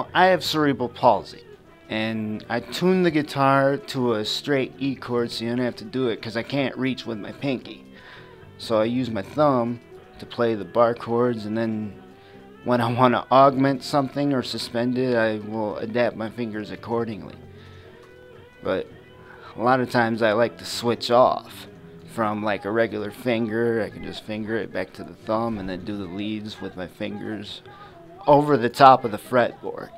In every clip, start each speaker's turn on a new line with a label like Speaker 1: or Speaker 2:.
Speaker 1: Well, I have cerebral palsy, and I tune the guitar to a straight E chord so you don't have to do it because I can't reach with my pinky. So I use my thumb to play the bar chords, and then when I want to augment something or suspend it, I will adapt my fingers accordingly. But a lot of times I like to switch off from like a regular finger. I can just finger it back to the thumb and then do the leads with my fingers over the top of the fretboard.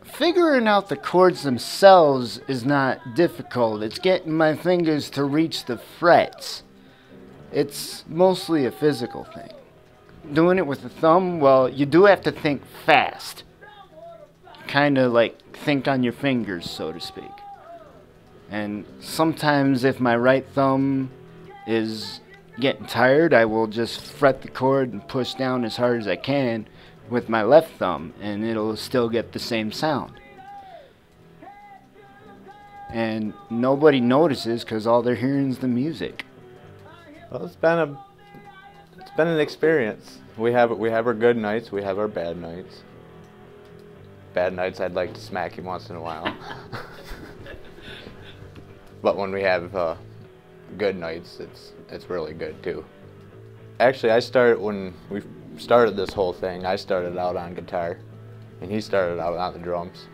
Speaker 1: Figuring out the chords themselves is not difficult. It's getting my fingers to reach the frets. It's mostly a physical thing. Doing it with the thumb, well, you do have to think fast. Kind of like think on your fingers, so to speak. And sometimes if my right thumb is getting tired, I will just fret the chord and push down as hard as I can with my left thumb, and it'll still get the same sound. And nobody notices because all they're hearing is the music.
Speaker 2: Well, it's been an experience. We have our good nights, we have our bad nights. Bad nights, I'd like to smack him once in a while. But when we have good nights, it's really good too. Actually, when we started this whole thing, I started out on guitar, and he started out on the drums,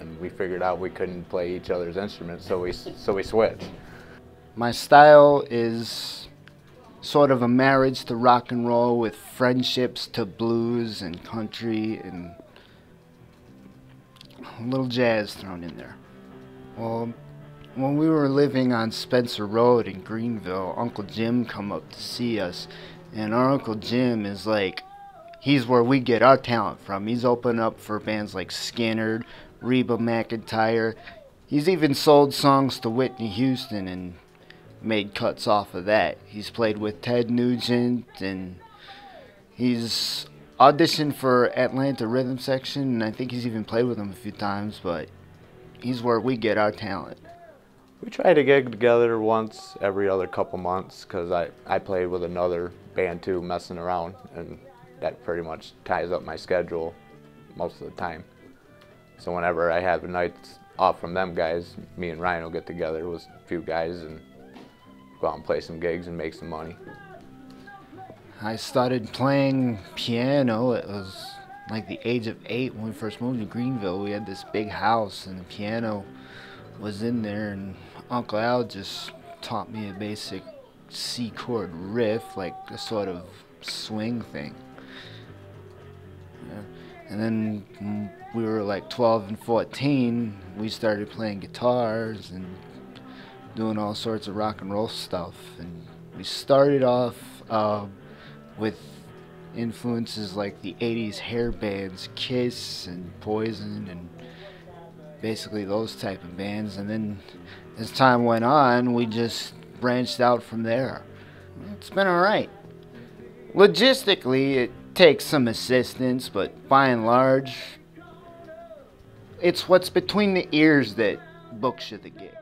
Speaker 2: and we figured out we couldn't play each other's instruments, so we switched.
Speaker 1: My style is sort of a marriage to rock and roll with friendships to blues and country and a little jazz thrown in there. Well, when we were living on Spencer Road in Greenville, Uncle Jim come up to see us, and our Uncle Jim is like, he's where we get our talent from. He's opened up for bands like Skinner, Reba McEntire. He's even sold songs to Whitney Houston and made cuts off of that. He's played with Ted Nugent, and he's auditioned for Atlanta Rhythm Section, and I think he's even played with them a few times, but he's where we get our talent.
Speaker 2: We try to get together once every other couple months because I play with another band too, messing around, and that pretty much ties up my schedule most of the time. So whenever I have nights off from them guys, me and Ryan will get together with a few guys and go out and play some gigs and make some money.
Speaker 1: I started playing piano. It was like the age of 8 when we first moved to Greenville. We had this big house and the piano was in there, and Uncle Al just taught me a basic C chord riff, like a sort of swing thing. Yeah. And then when we were like 12 and 14, we started playing guitars and doing all sorts of rock and roll stuff. And we started off with influences like the 80s hair bands, Kiss and Poison and basically those type of bands. And then as time went on, we just branched out from there. It's been alright. Logistically, it takes some assistance, but by and large, it's what's between the ears that books you the gig.